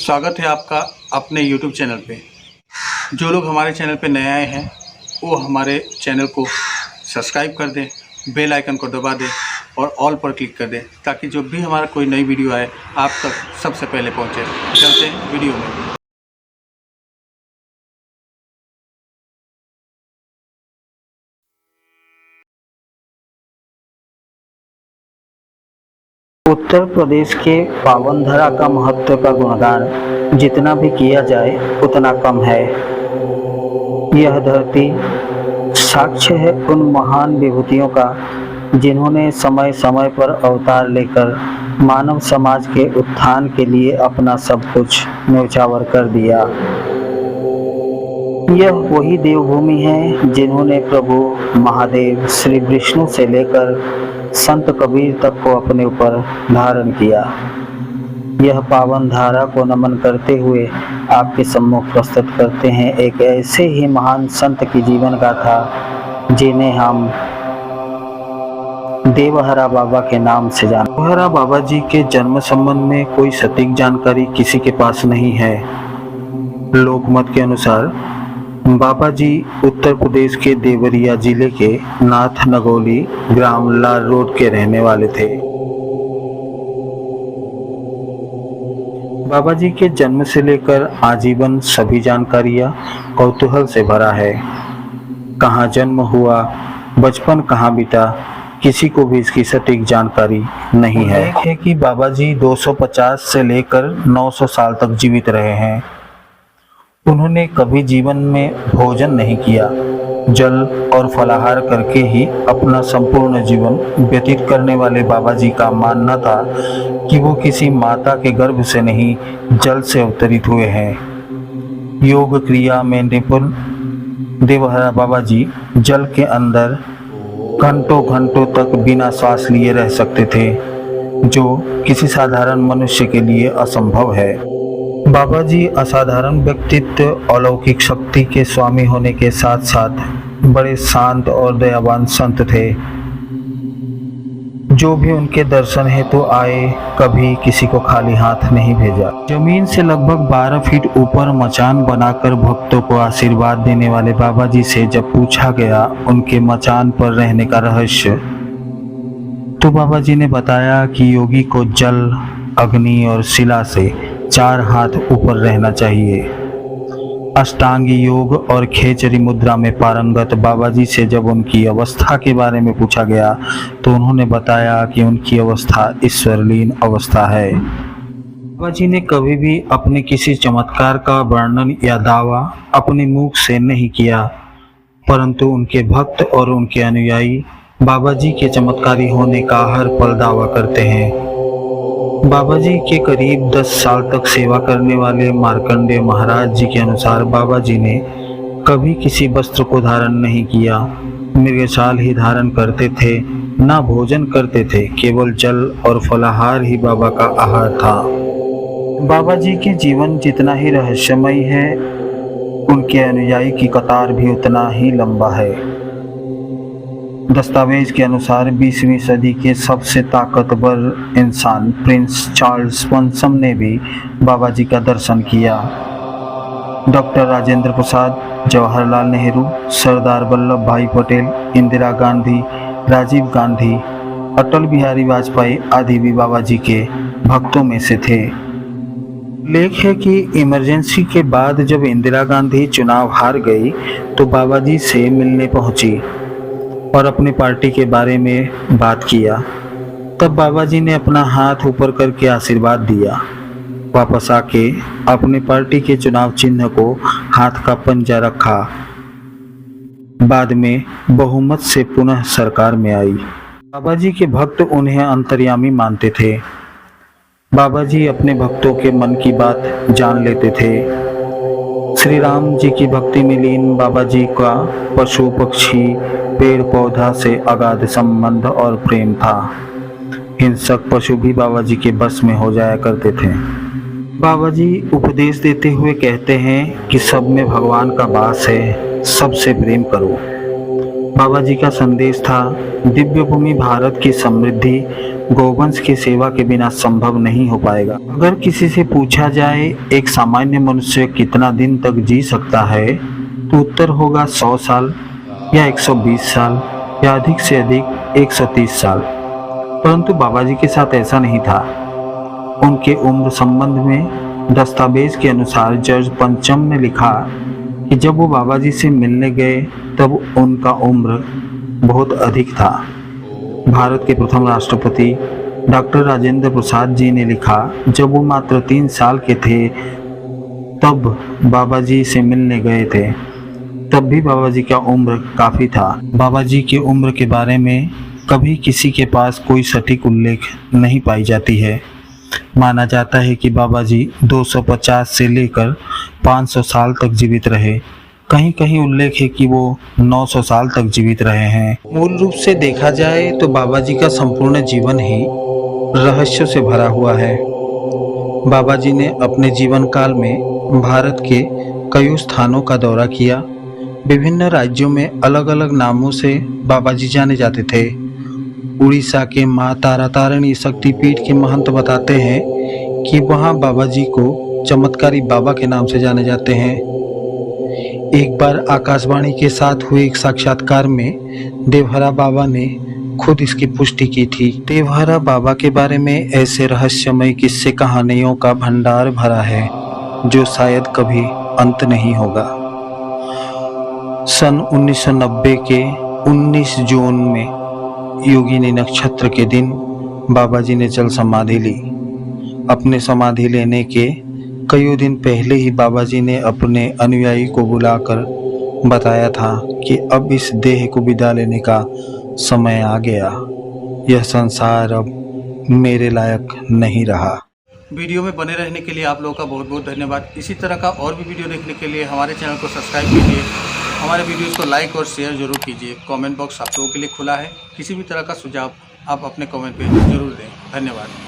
स्वागत है आपका अपने YouTube चैनल पे। जो लोग हमारे चैनल पे नए आए हैं वो हमारे चैनल को सब्सक्राइब कर दें, बेल आइकन को दबा दें और ऑल पर क्लिक कर दें ताकि जब भी हमारा कोई नई वीडियो आए आप तक सबसे पहले पहुंचे। चलते हैं वीडियो में। उत्तर प्रदेश के पावन धरा का महत्व का गुणगान जितना भी किया जाए उतना कम है। यह धरती साक्ष्य है उन महान विभूतियों का जिन्होंने समय समय पर अवतार लेकर मानव समाज के उत्थान के लिए अपना सब कुछ न्यौछावर कर दिया। यह वही देवभूमि है जिन्होंने प्रभु महादेव श्री विष्णु से लेकर संत कबीर तक को अपने ऊपर धारण किया। यह पावन धारा को नमन करते हुए आपके सम्मुख प्रस्तुत करते हैं एक ऐसे ही महान संत की जीवन गाथा जिन्हें हम देवहरा बाबा के नाम से जानते हैं। देवहरा बाबा जी के जन्म संबंध में कोई सटीक जानकारी किसी के पास नहीं है। लोकमत के अनुसार बाबा जी उत्तर प्रदेश के देवरिया जिले के नाथ नगोली ग्राम लाल रोड के रहने वाले थे। बाबा जी के जन्म से लेकर आजीवन सभी जानकारियां कौतूहल से भरा है। कहाँ जन्म हुआ, बचपन कहाँ बीता, किसी को भी इसकी सटीक जानकारी नहीं है कि बाबा जी 250 से लेकर 900 साल तक जीवित रहे हैं। उन्होंने कभी जीवन में भोजन नहीं किया। जल और फलाहार करके ही अपना संपूर्ण जीवन व्यतीत करने वाले बाबा जी का मानना था कि वो किसी माता के गर्भ से नहीं जल से अवतरित हुए हैं। योग क्रिया में निपुण देवहरा बाबा जी जल के अंदर घंटों घंटों तक बिना श्वास लिए रह सकते थे, जो किसी साधारण मनुष्य के लिए असंभव है। बाबा जी असाधारण व्यक्तित्व, अलौकिक शक्ति के स्वामी होने के साथ साथ बड़े शांत और दयावान संत थे। जो भी उनके दर्शन हेतु आए कभी किसी को खाली हाथ नहीं भेजा। जमीन से लगभग 12 फीट ऊपर मचान बनाकर भक्तों को आशीर्वाद देने वाले बाबा जी से जब पूछा गया उनके मचान पर रहने का रहस्य, तो बाबा जी ने बताया कि योगी को जल, अग्नि और शिला से 4 हाथ ऊपर रहना चाहिए। अष्टांगी योग और खेचरी मुद्रा में पारंगत बाबा जी से जब उनकी अवस्था के बारे में पूछा गया तो उन्होंने बताया कि उनकी अवस्था ईश्वरलीन अवस्था है। बाबा जी ने कभी भी अपने किसी चमत्कार का वर्णन या दावा अपने मुख से नहीं किया, परंतु उनके भक्त और उनके अनुयायी बाबा जी के चमत्कारी होने का हर पल दावा करते हैं। बाबा जी के करीब 10 साल तक सेवा करने वाले मार्कंडेय महाराज जी के अनुसार बाबा जी ने कभी किसी वस्त्र को धारण नहीं किया, मृगछाल ही धारण करते थे, ना भोजन करते थे, केवल जल और फलाहार ही बाबा का आहार था। बाबा जी के जीवन जितना ही रहस्यमय है, उनके अनुयायी की कतार भी उतना ही लंबा है। दस्तावेज के अनुसार 20वीं सदी के सबसे ताकतवर इंसान प्रिंस चार्ल्स पंचम ने भी बाबा जी का दर्शन किया। डॉक्टर राजेंद्र प्रसाद, जवाहरलाल नेहरू, सरदार वल्लभ भाई पटेल, इंदिरा गांधी, राजीव गांधी, अटल बिहारी वाजपेयी आदि भी बाबा जी के भक्तों में से थे। लेख है कि इमरजेंसी के बाद जब इंदिरा गांधी चुनाव हार गई तो बाबा जी से मिलने पहुंची और अपनी पार्टी के बारे में बात किया। तब बाबा जी ने अपना हाथ ऊपर करके आशीर्वाद दिया। वापस आके अपनी पार्टी के चुनाव चिन्ह को हाथ का पंजा रखा। बाद में बहुमत से पुनः सरकार में आई। बाबा जी के भक्त उन्हें अंतर्यामी मानते थे। बाबा जी अपने भक्तों के मन की बात जान लेते थे। श्री राम जी की भक्ति में लीन बाबा जी का पशु पक्षी पेड़ पौधा से अगाध संबंध और प्रेम था। हिंसक पशु भी बाबा जी के बस में हो जाया करते थे। बाबा जी उपदेश देते हुए कहते हैं कि सब में भगवान का वास है, सबसे प्रेम करो। बाबा जी का संदेश था, दिव्य भूमि भारत की समृद्धि गौवंश की सेवा के बिना संभव नहीं हो पाएगा। अगर किसी से पूछा जाए एक सामान्य मनुष्य कितना दिन तक जी सकता है, तो उत्तर होगा 100 साल या 120 साल या अधिक से अधिक 130 साल। परंतु बाबा जी के साथ ऐसा नहीं था। उनके उम्र संबंध में दस्तावेज के अनुसार जज पंचम ने लिखा कि जब वो बाबा जी से मिलने गए तब उनका उम्र बहुत अधिक था। भारत के प्रथम राष्ट्रपति डॉक्टर राजेंद्र प्रसाद जी ने लिखा, जब वो मात्र 3 साल के थे तब बाबा जी से मिलने गए थे, तब भी बाबा जी का उम्र काफ़ी था। बाबा जी की उम्र के बारे में कभी किसी के पास कोई सटीक उल्लेख नहीं पाई जाती है। माना जाता है कि बाबा जी 250 से लेकर 500 साल तक जीवित रहे। कहीं कहीं उल्लेख है कि वो 900 साल तक जीवित रहे हैं। मूल रूप से देखा जाए तो बाबा जी का संपूर्ण जीवन ही रहस्यों से भरा हुआ है। बाबा जी ने अपने जीवन काल में भारत के कई स्थानों का दौरा किया। विभिन्न राज्यों में अलग अलग नामों से बाबा जी जाने जाते थे। उड़ीसा के माँ तारा तारिणी शक्तिपीठ के महंत बताते हैं कि वहाँ बाबा जी को चमत्कारी बाबा के नाम से जाने जाते हैं। एक बार आकाशवाणी के साथ हुए एक साक्षात्कार में देवहरा बाबा ने खुद इसकी पुष्टि की थी। देवहरा बाबा के बारे में ऐसे रहस्यमय किस्से कहानियों का भंडार भरा है जो शायद कभी अंत नहीं होगा। सन 1990 के 19 जून में योगिनी नक्षत्र के दिन बाबा जी ने जल समाधि ली। अपने समाधि लेने के कई दिन पहले ही बाबा जी ने अपने अनुयायी को बुलाकर बताया था कि अब इस देह को विदा लेने का समय आ गया। यह संसार अब मेरे लायक नहीं रहा। वीडियो में बने रहने के लिए आप लोगों का बहुत बहुत धन्यवाद। इसी तरह का और भी वीडियो देखने के लिए हमारे चैनल को सब्सक्राइब कीजिए, हमारे वीडियोस को लाइक और शेयर जरूर कीजिए। कमेंट बॉक्स आप लोगों के लिए खुला है, किसी भी तरह का सुझाव आप अपने कमेंट पे जरूर दें। धन्यवाद।